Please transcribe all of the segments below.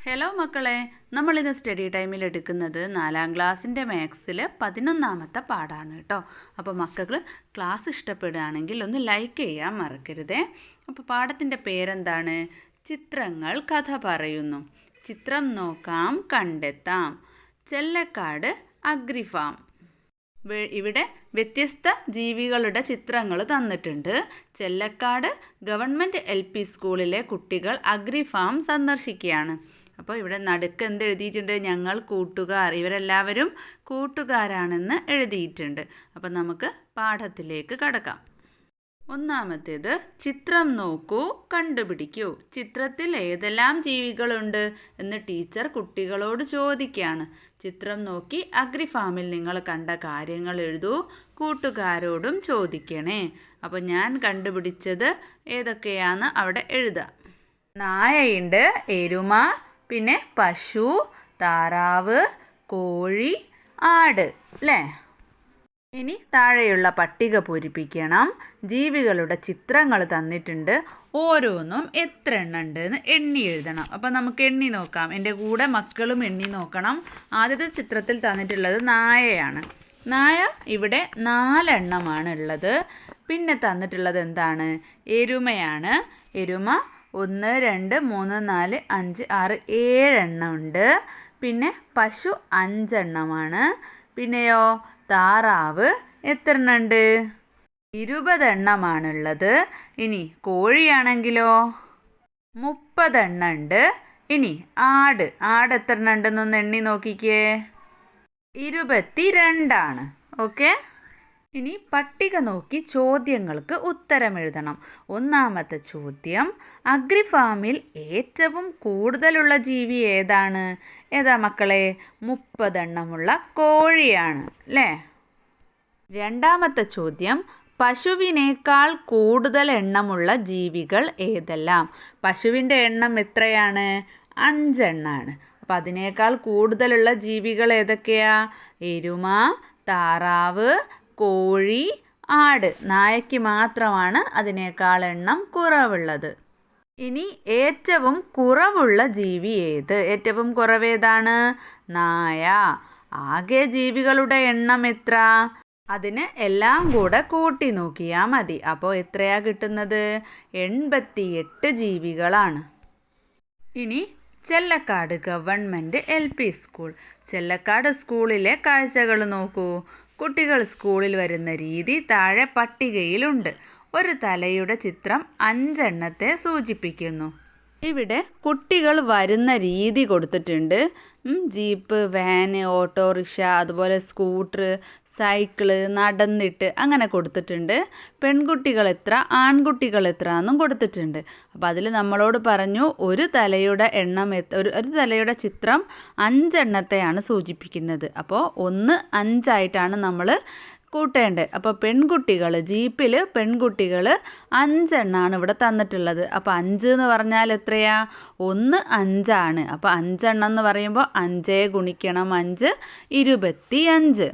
Hello മക്കളെ, നമ്മളിന്ന് study ടൈമിൽ എടുക്കുന്നത് 4ാം ക്ലാസ്സിൻ്റെ മാത്സിൽ 11ാമത്തെ പാഠമാണ് കേട്ടോ. അപ്പോൾ മക്കൾ ക്ലാസ് ഇഷ്ടപ്പെടുകയാണെങ്കിൽ ഒന്ന് ലൈക്ക് ചെയ്യാൻ മറക്കരുതേ. അപ്പോൾ പാഠത്തിൻ്റെ പേരെന്താണ്? ചിത്രങ്ങൾ കഥ പറയുന്നു. ചിത്രം നോക്കാം, കണ്ടെത്താം. ചെല്ലക്കാട് അഗ്രിഫാം. ഇവിടെ വ്യത്യസ്ത ജീവികളുടെ ചിത്രങ്ങൾ തന്നിട്ടുണ്ട്. ചെല്ലക്കാട് ഗവൺമെൻറ് LP സ്കൂളിലെ കുട്ടികൾ അഗ്രിഫാം സന്ദർശിക്കുകയാണ്. അപ്പോൾ ഇവിടെ നടുക്ക് എന്ത് എഴുതിയിട്ടുണ്ട്? ഞങ്ങൾ കൂട്ടുകാർ. ഇവരെല്ലാവരും കൂട്ടുകാരാണെന്ന് എഴുതിയിട്ടുണ്ട്. അപ്പം നമുക്ക് പാഠത്തിലേക്ക് കടക്കാം. ഒന്നാമത്തേത്, ചിത്രം നോക്കൂ, കണ്ടുപിടിക്കൂ. ചിത്രത്തിൽ ഏതെല്ലാം ജീവികളുണ്ട് എന്ന് ടീച്ചർ കുട്ടികളോട് ചോദിക്കുകയാണ്. ചിത്രം നോക്കി അഗ്രിഫാമിൽ നിങ്ങൾ കണ്ട കാര്യങ്ങൾ എഴുതൂ. കൂട്ടുകാരോടും ചോദിക്കണേ. അപ്പോൾ ഞാൻ കണ്ടുപിടിച്ചത് ഏതൊക്കെയാണെന്ന് അവിടെ എഴുതാം. നായയുണ്ട്, എരുമ, പിന്നെ പശു, താറാവ്, കോഴി, ആട്, അല്ലേ? ഇനി താഴെയുള്ള പട്ടിക പൂരിപ്പിക്കണം. ജീവികളുടെ ചിത്രങ്ങൾ തന്നിട്ടുണ്ട്. ഓരോന്നും എത്ര എണ്ണം ഉണ്ട് എന്ന് എണ്ണി എഴുതണം. അപ്പം നമുക്ക് എണ്ണി നോക്കാം. എൻ്റെ കൂടെ മക്കളും എണ്ണി നോക്കണം. ആദ്യത്തെ ചിത്രത്തിൽ തന്നിട്ടുള്ളത് നായയാണ്. നായ ഇവിടെ 4 എണ്ണമാണ് ഉള്ളത്. പിന്നെ തന്നിട്ടുള്ളത് എന്താണ്? എരുമയാണ്. എരുമ 1, 2, 3, 4, 5, 6, 7 എണ്ണം ഉണ്ട്. പിന്നെ പശു 5 എണ്ണമാണ്. പിന്നെയോ താറാവ് എത്ര എണ്ണം ഉണ്ട്? 20 എണ്ണമാണുള്ളത്. ഇനി കോഴിയാണെങ്കിലോ 30 എണ്ണം ഉണ്ട്. ഇനി ആട് എത്ര എണ്ണം ഉണ്ടെന്നൊന്ന് എണ്ണി നോക്കിക്കേ. 22 ഓക്കെ. ഇനി പട്ടിക നോക്കി ചോദ്യങ്ങൾക്ക് ഉത്തരം എഴുതണം. ഒന്നാമത്തെ ചോദ്യം, അഗ്രിഫാമിൽ ഏറ്റവും കൂടുതലുള്ള ജീവി ഏതാണ്? ഏതാ മക്കളെ? 30 എണ്ണമുള്ള കോഴിയാണ്, അല്ലേ? രണ്ടാമത്തെ ചോദ്യം, പശുവിനേക്കാൾ കൂടുതൽ എണ്ണമുള്ള ജീവികൾ ഏതെല്ലാം? പശുവിൻ്റെ എണ്ണം എത്രയാണ്? 5 എണ്ണമാണ്. അപ്പം അതിനേക്കാൾ കൂടുതലുള്ള ജീവികൾ ഏതൊക്കെയാ? എരുമ, താറാവ്, കോഴി, ആട്. നായയ്ക്ക് മാത്രമാണ് അതിനേക്കാൾ എണ്ണം കുറവുള്ളത്. ഇനി ഏറ്റവും കുറവുള്ള ജീവി ഏത്? ഏറ്റവും കുറവേതാണ്? നായ. ആകെ ജീവികളുടെ എണ്ണം എത്ര? അതിന് എല്ലാം കൂടെ കൂട്ടി നോക്കിയാൽ മതി. അപ്പോൾ എത്രയാ കിട്ടുന്നത്? 88 ജീവികളാണ്. ഇനി ചെല്ലക്കാട് ഗവൺമെൻറ് LP സ്കൂൾ. ചെല്ലക്കാട് സ്കൂളിലെ കാഴ്ചകൾ നോക്കൂ. കുട്ടികൾ സ്കൂളിൽ വരുന്ന രീതി താഴെ പട്ടികയിലുണ്ട്. ഒരു തലയുടെ ചിത്രം 5 എണ്ണത്തെ സൂചിപ്പിക്കുന്നു. ഇവിടെ കുട്ടികൾ വരുന്ന രീതി കൊടുത്തിട്ടുണ്ട്. ജീപ്പ്, വാന്, ഓട്ടോറിക്ഷ, അതുപോലെ സ്കൂട്ടർ, സൈക്കിള്, നടന്നിട്ട് അങ്ങനെ കൊടുത്തിട്ടുണ്ട്. പെൺകുട്ടികൾ എത്ര, ആൺകുട്ടികൾ എത്ര എന്നും കൊടുത്തിട്ടുണ്ട്. അപ്പോൾ അതിൽ നമ്മളോട് പറഞ്ഞു ഒരു തലയുടെ എണ്ണം ഒരു തലയുടെ ചിത്രം 5 എണ്ണത്തെയാണ് സൂചിപ്പിക്കുന്നത്. അപ്പോൾ 1 5 ആയിട്ടാണ് നമ്മൾ കൂട്ടേണ്ടത്. അപ്പോൾ പെൺകുട്ടികൾ, ജീപ്പിൽ പെൺകുട്ടികൾ 5 എണ്ണമാണ് ഇവിടെ തന്നിട്ടുള്ളത്. അപ്പോൾ 5 എന്ന് പറഞ്ഞാൽ എത്രയാ? 1 5 ആണ്. അപ്പോൾ 5 എണ്ണം എന്ന് പറയുമ്പോൾ 5 ഗുണിക്കണം 5 25.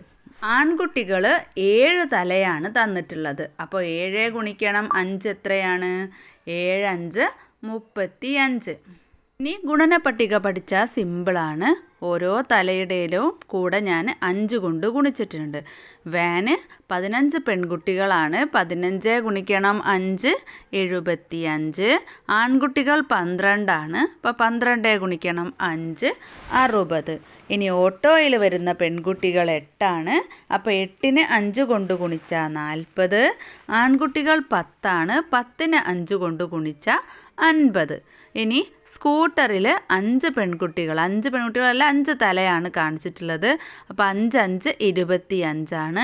ആൺകുട്ടികൾ 7 തലയാണ് തന്നിട്ടുള്ളത്. അപ്പോൾ 7 ഗുണിക്കണം 5 എത്രയാണ്? 7 5 35. ഇനി ഗുണന പട്ടിക പഠിച്ചാൽ സിമ്പിളാണ്. ഓരോ തലയുടെയിലും കൂടെ ഞാൻ 5 കൊണ്ട് ഗുണിച്ചിട്ടുണ്ട്. വാന് 15 പെൺകുട്ടികളാണ്. 15 ഗുണിക്കണം 5 75. ആൺകുട്ടികൾ 12 ആണ്. അപ്പോൾ 12 ഗുണിക്കണം 5 60. ഇനി ഓട്ടോയിൽ വരുന്ന പെൺകുട്ടികൾ 8 ആണ്. അപ്പോൾ 8ന് 5 കൊണ്ട് ഗുണിച്ചാൽ 40. ആൺകുട്ടികൾ 10 ആണ്. 10ന് 5 കൊണ്ട് ഗുണിച്ചാൽ 50. ഇനി സ്കൂട്ടറിൽ 5 പെൺകുട്ടികളല്ല 5 തലയാണ് കാണിച്ചിട്ടുള്ളത്. അപ്പോൾ 5 5 25 ആണ്.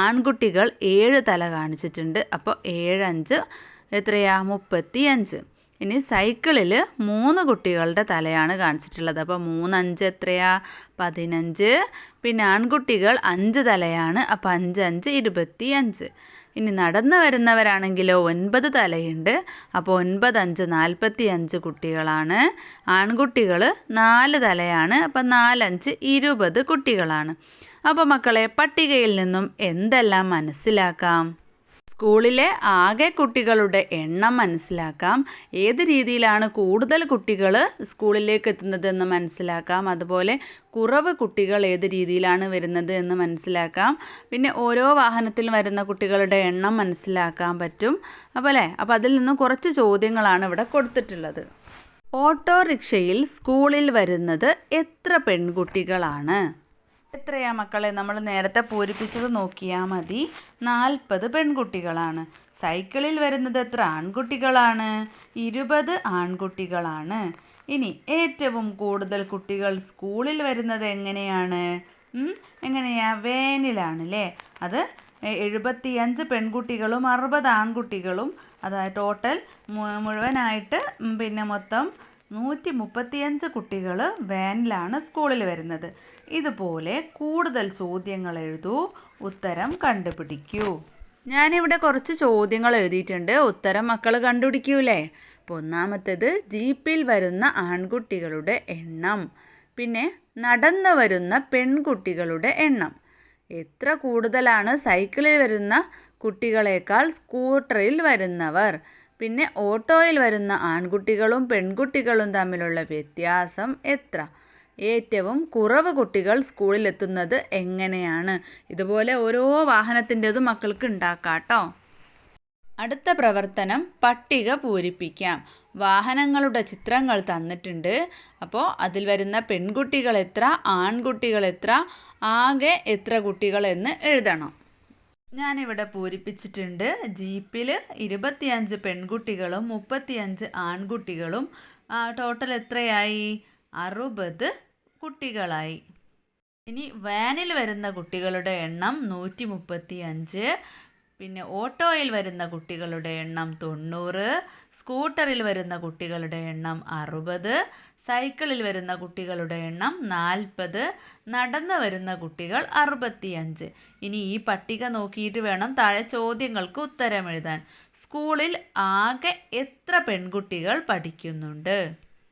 ആൺകുട്ടികൾ 7 തല കാണിച്ചിട്ടുണ്ട്. അപ്പോൾ 7 5 എത്രയാ? 35. ഇനി സൈക്കിളിൽ 3 കുട്ടികളുടെ തലയാണ് കാണിച്ചിട്ടുള്ളത്. അപ്പോൾ 3 5 എത്രയാ? 15. പിന്നെ ആൺകുട്ടികൾ 5 തലയാണ്. അപ്പോൾ 5 5 25. ഇനി നടന്നു വരുന്നവരാണെങ്കിലോ 9 തലയുണ്ട്. അപ്പോൾ 9 5 45 കുട്ടികളാണ്. ആൺകുട്ടികൾ 4 തലയാണ്. അപ്പോൾ 4 5 20 കുട്ടികളാണ്. അപ്പോൾ മക്കളെ, പട്ടികയിൽ നിന്നും എന്തെല്ലാം മനസ്സിലാക്കാം? സ്കൂളിലെ ആകെ കുട്ടികളുടെ എണ്ണം മനസ്സിലാക്കാം. ഏത് രീതിയിലാണ് കൂടുതൽ കുട്ടികൾ സ്കൂളിലേക്ക് എത്തുന്നതെന്ന് മനസ്സിലാക്കാം. അതുപോലെ കുറവ് കുട്ടികൾ ഏത് രീതിയിലാണ് വരുന്നത് എന്ന് മനസ്സിലാക്കാം. പിന്നെ ഓരോ വാഹനത്തിലും വരുന്ന കുട്ടികളുടെ എണ്ണം മനസ്സിലാക്കാൻ പറ്റും. അപ്പോൾ അതിൽ നിന്ന് കുറച്ച് ചോദ്യങ്ങളാണ് ഇവിടെ കൊടുത്തിട്ടുള്ളത്. ഓട്ടോറിക്ഷയിൽ സ്കൂളിൽ വരുന്നത് എത്ര പെൺകുട്ടികളാണ്? എത്രയാ മക്കളെ? നമ്മൾ നേരത്തെ പൂരിപ്പിച്ചത് നോക്കിയാൽ മതി. 40 പെൺകുട്ടികളാണ്. സൈക്കിളിൽ വരുന്നത് എത്ര ആൺകുട്ടികളാണ്? 20 ആൺകുട്ടികളാണ്. ഇനി ഏറ്റവും കൂടുതൽ കുട്ടികൾ സ്കൂളിൽ വരുന്നത് എങ്ങനെയാണ്? എങ്ങനെയാ? വേനിലാണല്ലേ. അത് 75 പെൺകുട്ടികളും 60 ആൺകുട്ടികളും, അതായത് ടോട്ടൽ മുഴുവനായിട്ട് മൊത്തം 135 കുട്ടികൾ വാനിലാണ് സ്കൂളിൽ വരുന്നത്. ഇതുപോലെ കൂടുതൽ ചോദ്യങ്ങൾ എഴുതൂ, ഉത്തരം കണ്ടുപിടിക്കൂ. ഞാനിവിടെ കുറച്ച് ചോദ്യങ്ങൾ എഴുതിയിട്ടുണ്ട്. ഉത്തരം മക്കൾ കണ്ടുപിടിക്കൂലേ? അപ്പോൾ ഒന്നാമത്തേത് ജീപ്പിൽ വരുന്ന ആൺകുട്ടികളുടെ എണ്ണം. പിന്നെ നടന്നു വരുന്ന പെൺകുട്ടികളുടെ എണ്ണം. എത്ര കൂടുതലാണ് സൈക്കിളിൽ വരുന്ന കുട്ടികളേക്കാൾ സ്കൂട്ടറിൽ വരുന്നവർ? പിന്നെ ഓട്ടോയിൽ വരുന്ന ആൺകുട്ടികളും പെൺകുട്ടികളും തമ്മിലുള്ള വ്യത്യാസം എത്ര? ഏറ്റവും കുറവ് കുട്ടികൾ സ്കൂളിലെത്തുന്നത് എങ്ങനെയാണ്? ഇതുപോലെ ഓരോ വാഹനത്തിൻ്റെതും മക്കൾക്ക് ഉണ്ടാക്കാം കേട്ടോ. അടുത്ത പ്രവർത്തനം പട്ടിക പൂരിപ്പിക്കാം. വാഹനങ്ങളുടെ ചിത്രങ്ങൾ തന്നിട്ടുണ്ട്. അപ്പോൾ അതിൽ വരുന്ന പെൺകുട്ടികൾ എത്ര, ആൺകുട്ടികൾ എത്ര, ആകെ എത്ര കുട്ടികൾ എന്ന് എഴുതണം. ഞാനിവിടെ പൂരിപ്പിച്ചിട്ടുണ്ട്. ജീപ്പിൽ 25 പെൺകുട്ടികളും 35 ആൺകുട്ടികളും. ടോട്ടൽ എത്രയായി? 60 കുട്ടികളായി. ഇനി വാനിൽ വരുന്ന കുട്ടികളുടെ എണ്ണം 135. പിന്നെ ഓട്ടോയിൽ വരുന്ന കുട്ടികളുടെ എണ്ണം 90, സ്കൂട്ടറിൽ വരുന്ന കുട്ടികളുടെ എണ്ണം 60, സൈക്കിളിൽ വരുന്ന കുട്ടികളുടെ എണ്ണം 40, നടന്നു വരുന്ന കുട്ടികൾ 65. ഇനി ഈ പട്ടിക നോക്കിയിട്ട് വേണം താഴെ ചോദ്യങ്ങൾക്ക് ഉത്തരം എഴുതാൻ. സ്കൂളിൽ ആകെ എത്ര പെൺകുട്ടികൾ പഠിക്കുന്നുണ്ട്?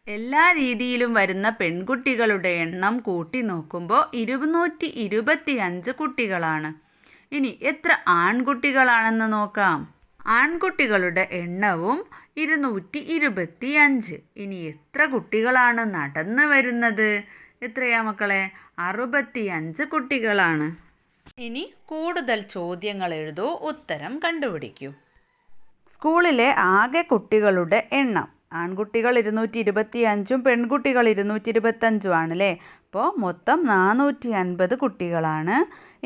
എല്ലാ രീതിയിലും വരുന്ന പെൺകുട്ടികളുടെ എണ്ണം കൂട്ടി നോക്കുമ്പോൾ 225 കുട്ടികളാണ്. ഇനി എത്ര ആൺകുട്ടികളാണെന്ന് നോക്കാം. ആൺകുട്ടികളുടെ എണ്ണവും 225. ഇനി എത്ര കുട്ടികളാണ് നടന്നു വരുന്നത്? എത്രയാ മക്കളെ? 65 കുട്ടികളാണ്. ഇനി കൂടുതൽ ചോദ്യങ്ങൾ എഴുതൂ, ഉത്തരം കണ്ടുപിടിക്കൂ. സ്കൂളിലെ ആകെ കുട്ടികളുടെ എണ്ണം. ആൺകുട്ടികൾ 225 പെൺകുട്ടികൾ 225 ആണല്ലേ. അപ്പോൾ മൊത്തം 450 കുട്ടികളാണ്.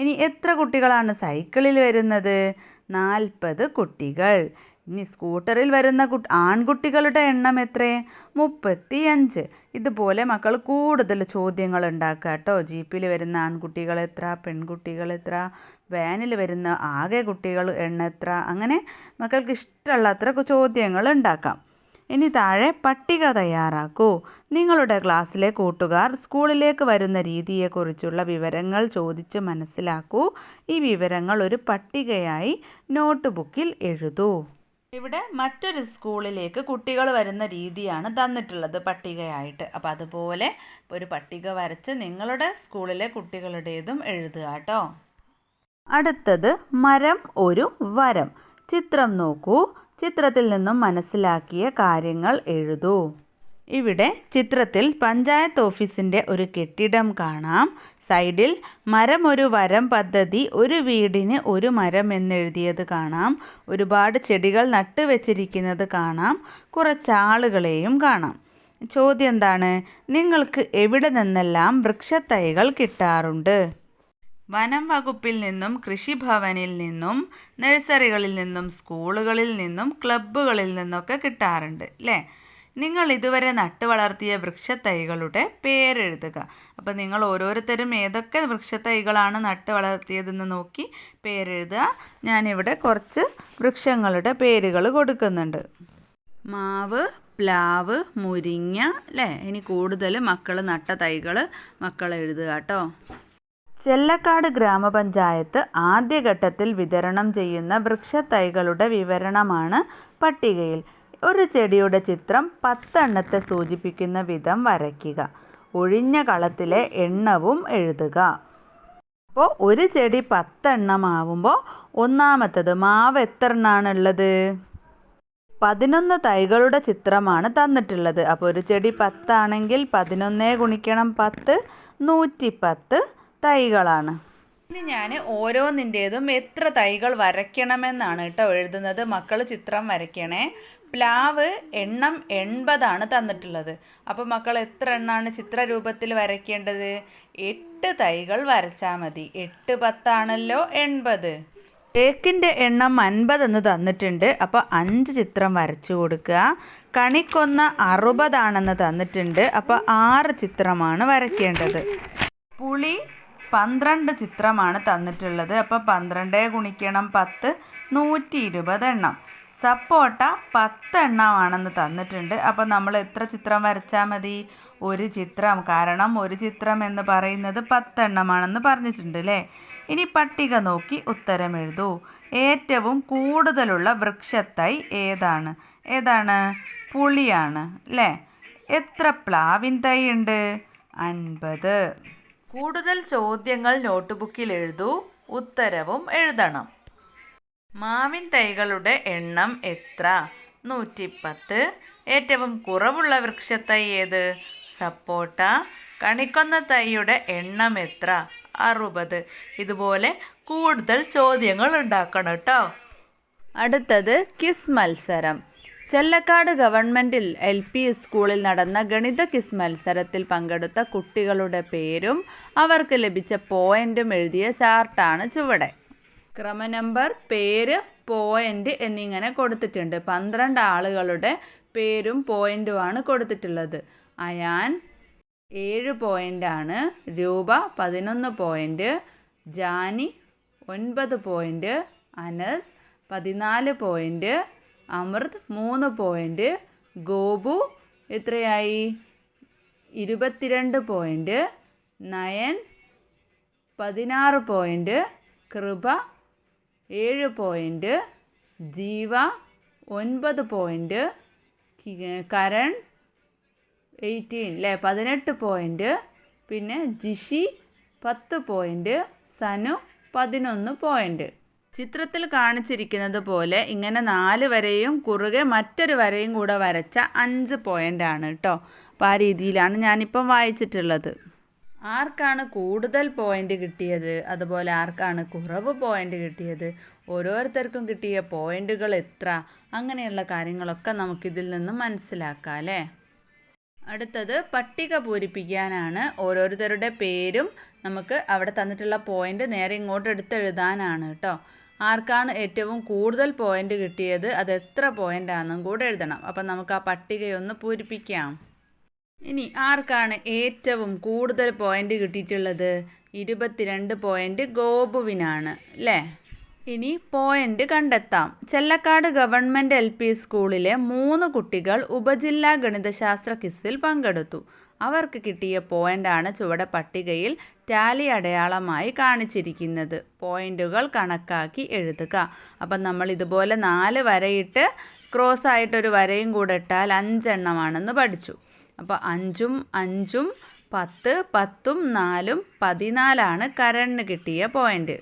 ഇനി എത്ര കുട്ടികളാണ് സൈക്കിളിൽ വരുന്നത്? 40 കുട്ടികൾ. ഇനി സ്കൂട്ടറിൽ വരുന്ന ആൺകുട്ടികളുടെ എണ്ണം എത്ര? 35. ഇതുപോലെ മക്കൾ കൂടുതൽ ചോദ്യങ്ങൾ ഉണ്ടാക്കുക കേട്ടോ. ജീപ്പിൽ വരുന്ന ആൺകുട്ടികൾ എത്ര, പെൺകുട്ടികൾ എത്ര, വാനിൽ വരുന്ന ആകെ കുട്ടികൾ എണ്ണം എത്ര, അങ്ങനെ മക്കൾക്ക് ഇഷ്ടമുള്ള അത്ര ചോദ്യങ്ങൾ ഉണ്ടാക്കാം. ഇനി താഴെ പട്ടിക തയ്യാറാക്കൂ. നിങ്ങളുടെ ക്ലാസ്സിലെ കൂട്ടുകാർ സ്കൂളിലേക്ക് വരുന്ന രീതിയെക്കുറിച്ചുള്ള വിവരങ്ങൾ ചോദിച്ച് മനസ്സിലാക്കൂ. ഈ വിവരങ്ങൾ ഒരു പട്ടികയായി നോട്ട് ബുക്കിൽ എഴുതൂ. ഇവിടെ മറ്റൊരു സ്കൂളിലേക്ക് കുട്ടികൾ വരുന്ന രീതിയാണ് തന്നിട്ടുള്ളത് പട്ടികയായിട്ട്. അപ്പോൾ അതുപോലെ ഒരു പട്ടിക വരച്ച് നിങ്ങളുടെ സ്കൂളിലെ കുട്ടികളുടേതും എഴുതുക കേട്ടോ. അടുത്തത് മരം ഒരു വരം. ചിത്രം നോക്കൂ. ചിത്രത്തിൽ നിന്നും മനസ്സിലാക്കിയ കാര്യങ്ങൾ എഴുതൂ. ഇവിടെ ചിത്രത്തിൽ പഞ്ചായത്ത് ഓഫീസിൻ്റെ ഒരു കെട്ടിടം കാണാം. സൈഡിൽ മരം ഒരു വരം പദ്ധതി, ഒരു വീടിന് ഒരു മരം എന്നെഴുതിയത് കാണാം. ഒരുപാട് ചെടികൾ നട്ടുവെച്ചിരിക്കുന്നത് കാണാം. കുറച്ചാളുകളെയും കാണാം. ചോദ്യം എന്താണ്? നിങ്ങൾക്ക് എവിടെ നിന്നെല്ലാം വൃക്ഷത്തൈകൾ കിട്ടാറുണ്ട്? വനം വകുപ്പിൽ നിന്നും, കൃഷിഭവനിൽ നിന്നും, നഴ്സറികളിൽ നിന്നും, സ്കൂളുകളിൽ നിന്നും, ക്ലബ്ബുകളിൽ നിന്നൊക്കെ കിട്ടാറുണ്ട് അല്ലേ? നിങ്ങൾ ഇതുവരെ നട്ടു വളർത്തിയ വൃക്ഷത്തൈകളുടെ പേരെഴുതുക. അപ്പോൾ നിങ്ങൾ ഓരോരുത്തരും ഏതൊക്കെ വൃക്ഷത്തൈകളാണ് നട്ടു വളർത്തിയതെന്ന് നോക്കി പേരെഴുതുക. ഞാനിവിടെ കുറച്ച് വൃക്ഷങ്ങളുടെ പേരുകൾ കൊടുക്കുന്നുണ്ട്. മാവ്, പ്ലാവ്, മുരിങ്ങ അല്ലേ? ഇനി കൂടുതൽ മക്കൾ നട്ട തൈകൾ മക്കൾ എഴുതുക കേട്ടോ. ചെല്ലക്കാട് ഗ്രാമപഞ്ചായത്ത് ആദ്യഘട്ടത്തിൽ വിതരണം ചെയ്യുന്ന വൃക്ഷത്തൈകളുടെ വിവരണമാണ് പട്ടികയിൽ. ഒരു ചെടിയുടെ ചിത്രം 10 എണ്ണത്തെ സൂചിപ്പിക്കുന്ന വിധം വരയ്ക്കുക. ഒഴിഞ്ഞ കളത്തിലെ എണ്ണവും എഴുതുക. അപ്പോൾ ഒരു ചെടി 10 എണ്ണമാവുമ്പോൾ ഒന്നാമത്തത് മാവ് എത്ര എണ്ണമാണുള്ളത്? 11 തൈകളുടെ ചിത്രമാണ് തന്നിട്ടുള്ളത്. അപ്പോൾ ഒരു ചെടി 10 ആണെങ്കിൽ 11 ഗുണിക്കണം 10 110 തൈകളാണ്. ഇനി ഞാൻ ഓരോന്നിൻ്റേതും എത്ര തൈകൾ വരയ്ക്കണമെന്നാണ് കേട്ടോ എഴുതുന്നത്. മക്കൾ ചിത്രം വരയ്ക്കണേ. പ്ലാവ് എണ്ണം 80 തന്നിട്ടുള്ളത്. അപ്പോൾ മക്കൾ എത്ര എണ്ണമാണ് ചിത്രരൂപത്തിൽ വരയ്ക്കേണ്ടത്? 8 തൈകൾ വരച്ചാൽ മതി. 8 10 ആണല്ലോ 80. തേക്കിൻ്റെ എണ്ണം 50 എന്ന് തന്നിട്ടുണ്ട്. അപ്പോൾ 5 ചിത്രം വരച്ചു കൊടുക്കുക. കണിക്കൊന്ന 60 ആണെന്ന് തന്നിട്ടുണ്ട്. അപ്പോൾ 6 ചിത്രമാണ് വരയ്ക്കേണ്ടത്. പുളി 12 ചിത്രമാണ് തന്നിട്ടുള്ളത്. അപ്പോൾ 12 ഗുണിക്കണം 10 120 എണ്ണം. സപ്പോട്ട 10 എണ്ണമാണെന്ന് തന്നിട്ടുണ്ട്. അപ്പോൾ നമ്മൾ എത്ര ചിത്രം വരച്ചാൽ മതി? ഒരു ചിത്രം. കാരണം ഒരു ചിത്രം എന്ന് പറയുന്നത് 10 എണ്ണമാണെന്ന് പറഞ്ഞിട്ടുണ്ട് അല്ലേ. ഇനി പട്ടിക നോക്കി ഉത്തരം എഴുതൂ. ഏറ്റവും കൂടുതലുള്ള വൃക്ഷത്തൈ ഏതാണ്? പുളിയാണ് അല്ലേ. എത്ര പ്ലാവിൻ തൈ ഉണ്ട്? 50. കൂടുതൽ ചോദ്യങ്ങൾ നോട്ട്ബുക്കിൽ എഴുതൂ. ഉത്തരവും എഴുതണം. മാവിൻ തൈകളുടെ എണ്ണം എത്ര? 110. ഏറ്റവും കുറവുള്ള വൃക്ഷത്തൈ ഏത്? സപ്പോട്ട. കണിക്കൊന്ന തൈയുടെ എണ്ണം എത്ര? 60. ഇതുപോലെ കൂടുതൽ ചോദ്യങ്ങൾ ഉണ്ടാക്കണം കേട്ടോ. അടുത്തത് ക്വിസ് മത്സരം. ചെല്ലക്കാട് ഗവൺമെൻറ് LP സ്കൂളിൽ നടന്ന ഗണിത ക്വിസ് മത്സരത്തിൽ പങ്കെടുത്ത കുട്ടികളുടെ പേരും അവർക്ക് ലഭിച്ച പോയിന്റും എഴുതിയ ചാർട്ടാണ് ചുവടെ. ക്രമനമ്പർ, പേര്, പോയിന്റ് എന്നിങ്ങനെ കൊടുത്തിട്ടുണ്ട്. 12 ആളുകളുടെ പേരും പോയിന്റുമാണ് കൊടുത്തിട്ടുള്ളത്. അയാൻ 7 പോയിൻ്റാണ്. Roopa 11 point. Jani 9 point. Anas 14 point. Amrit 3 point. Gopu എത്രയായി? 22 പോയിൻ്റ്. Nine 16 point. കൃപ 7 പോയിൻ്റ്. ജീവ 9 പോയിൻ്റ്. കരൺ 18 പോയിൻ്റ്. പിന്നെ ജിഷി 10 പോയിൻ്റ്. സനു 11 പോയിൻ്റ്. ചിത്രത്തിൽ കാണിച്ചിരിക്കുന്നത് പോലെ ഇങ്ങനെ 4 വരയും കുറുകെ മറ്റൊരു വരയും കൂടെ വരച്ച 5 പോയിൻ്റാണ് കേട്ടോ. അപ്പോൾ ആ രീതിയിലാണ് ഞാനിപ്പം വായിച്ചിട്ടുള്ളത്. ആർക്കാണ് കൂടുതൽ പോയിൻ്റ് കിട്ടിയത്, അതുപോലെ ആർക്കാണ് കുറവ് പോയിൻ്റ് കിട്ടിയത്, ഓരോരുത്തർക്കും കിട്ടിയ പോയിൻ്റുകൾ എത്ര, അങ്ങനെയുള്ള കാര്യങ്ങളൊക്കെ നമുക്കിതിൽ നിന്ന് മനസ്സിലാക്കാം അല്ലേ. അടുത്തത് പട്ടിക പൂരിപ്പിക്കാനാണ്. ഓരോരുത്തരുടെ പേരും നമുക്ക് അവിടെ തന്നിട്ടുള്ള പോയിൻ്റ് നേരെ ഇങ്ങോട്ട് എടുത്തെഴുതാനാണ് കേട്ടോ. ആർക്കാണ് ഏറ്റവും കൂടുതൽ പോയിൻ്റ് കിട്ടിയത്, അത് എത്ര പോയിൻ്റാണെന്നും കൂടെ എഴുതണം. അപ്പം നമുക്ക് ആ പട്ടികയൊന്ന് പൂരിപ്പിക്കാം. ഇനി ആർക്കാണ് ഏറ്റവും കൂടുതൽ പോയിൻ്റ് കിട്ടിയിട്ടുള്ളത്? 22 പോയിൻ്റ് ഗോപുവിനാണ് അല്ലേ. ഇനി പോയിൻ്റ് കണ്ടെത്താം. ചെല്ലക്കാട് ഗവൺമെൻറ് LP സ്കൂളിലെ 3 കുട്ടികൾ ഉപജില്ലാ ഗണിതശാസ്ത്ര ക്വിസിൽ പങ്കെടുത്തു. അവർക്ക് കിട്ടിയ പോയിൻ്റാണ് ചുവടെ പട്ടികയിൽ ടാലി അടയാളമായി കാണിച്ചിരിക്കുന്നത്. പോയിൻ്റുകൾ കണക്കാക്കി എഴുതുക. അപ്പം നമ്മൾ ഇതുപോലെ 4 വരയിട്ട് ക്രോസ് ആയിട്ടൊരു വരയും കൂടെ ഇട്ടാൽ 5 എണ്ണമാണെന്ന് പഠിച്ചു. അപ്പോൾ 5ഉം 5ഉം 10, 10ഉം 4ഉം 14 കരണിന് കിട്ടിയ പോയിൻ്റ്.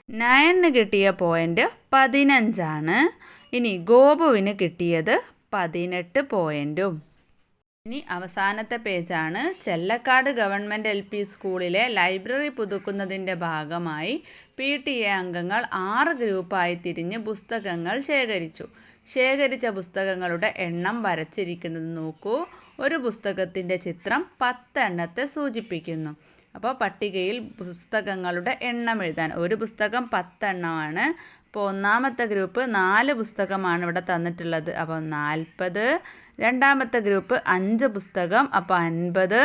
നയന് കിട്ടിയ പോയിൻ്റ് 15. ഇനി ഗോപുവിന് കിട്ടിയത് 18 പോയിൻ്റും. ഇനി അവസാനത്തെ പേജാണ്. ചെല്ലക്കാട് ഗവൺമെൻറ് LP സ്കൂളിലെ ലൈബ്രറി പുതുക്കുന്നതിൻ്റെ ഭാഗമായി PTA അംഗങ്ങൾ 6 ഗ്രൂപ്പായി തിരിഞ്ഞ് പുസ്തകങ്ങൾ ശേഖരിച്ചു. ശേഖരിച്ച പുസ്തകങ്ങളുടെ എണ്ണം വരച്ചിരിക്കുന്നത് നോക്കൂ. ഒരു പുസ്തകത്തിൻ്റെ ചിത്രം 10 എണ്ണത്തെ സൂചിപ്പിക്കുന്നു. അപ്പോൾ പട്ടികയിൽ പുസ്തകങ്ങളുടെ എണ്ണം എഴുതാൻ. ഒരു പുസ്തകം 10 എണ്ണമാണ്. അപ്പോൾ ഒന്നാമത്തെ ഗ്രൂപ്പ് 4 പുസ്തകമാണ് ഇവിടെ തന്നിട്ടുള്ളത്. അപ്പോൾ 40. രണ്ടാമത്തെ ഗ്രൂപ്പ് 5 പുസ്തകം, അപ്പോൾ 50.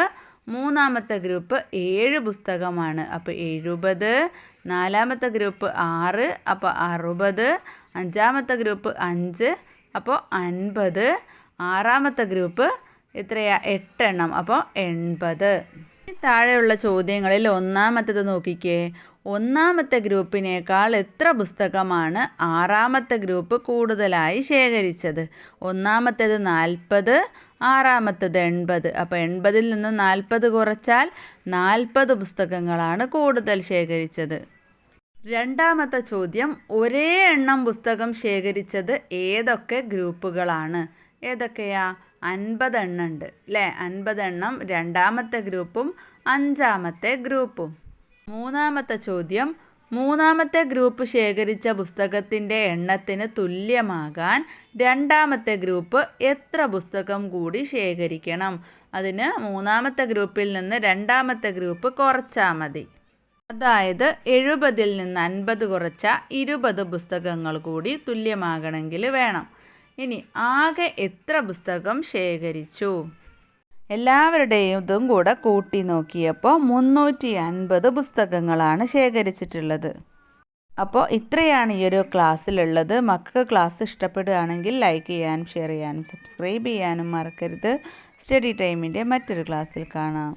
മൂന്നാമത്തെ ഗ്രൂപ്പ് 7 പുസ്തകമാണ്, അപ്പോൾ 70. നാലാമത്തെ ഗ്രൂപ്പ് 6, അപ്പോൾ 60. അഞ്ചാമത്തെ ഗ്രൂപ്പ് 5, അപ്പോൾ 50. ആറാമത്തെ ഗ്രൂപ്പ് എത്രയാ? 8 എണ്ണം, അപ്പോൾ 80. താഴെയുള്ള ചോദ്യങ്ങളിൽ ഒന്നാമത്തേത് നോക്കിക്കേ. ഒന്നാമത്തെ ഗ്രൂപ്പിനേക്കാൾ എത്ര പുസ്തകമാണ് ആറാമത്തെ ഗ്രൂപ്പ് കൂടുതലായി ശേഖരിച്ചത്? ഒന്നാമത്തേത് 40, ആറാമത്തത് 80. അപ്പോൾ 80-ൽ നിന്ന് 40 കുറച്ചാൽ 40 പുസ്തകങ്ങളാണ് കൂടുതൽ ശേഖരിച്ചത്. രണ്ടാമത്തെ ചോദ്യം, ഒരേ എണ്ണം പുസ്തകം ശേഖരിച്ചത് ഏതൊക്കെ ഗ്രൂപ്പുകളാണ്? ഏതൊക്കെയാ? 50 എണ്ണം ഉണ്ട് അല്ലേ? 50 എണ്ണം രണ്ടാമത്തെ ഗ്രൂപ്പും 5-മത്തെ ഗ്രൂപ്പും. മൂന്നാമത്തെ ചോദ്യം, മൂന്നാമത്തെ ഗ്രൂപ്പ് ശേഖരിച്ച പുസ്തകത്തിൻ്റെ എണ്ണത്തിന് തുല്യമാകാൻ രണ്ടാമത്തെ ഗ്രൂപ്പ് എത്ര പുസ്തകം കൂടി ശേഖരിക്കണം? അതിന് മൂന്നാമത്തെ ഗ്രൂപ്പിൽ നിന്ന് രണ്ടാമത്തെ ഗ്രൂപ്പ് കുറച്ചാൽ മതി. അതായത് 70-ൽ നിന്ന് 50 കുറച്ച 20 പുസ്തകങ്ങൾ കൂടി തുല്യമാകണമെങ്കിൽ വേണം. ഇനി ആകെ എത്ര പുസ്തകം ശേഖരിച്ചു? എല്ലാവരുടെയും ഇതും കൂടെ കൂട്ടി നോക്കിയപ്പോൾ 350 പുസ്തകങ്ങളാണ് ശേഖരിച്ചിട്ടുള്ളത്. അപ്പോൾ ഇത്രയാണ് ഈ ഒരു ക്ലാസ്സിലുള്ളത്. മക്കൾക്ക് ക്ലാസ് ഇഷ്ടപ്പെടുകയാണെങ്കിൽ ലൈക്ക് ചെയ്യാനും ഷെയർ ചെയ്യാനും സബ്സ്ക്രൈബ് ചെയ്യാനും മറക്കരുത്. സ്റ്റഡി ടൈമിൻ്റെ മറ്റൊരു ക്ലാസ്സിൽ കാണാം.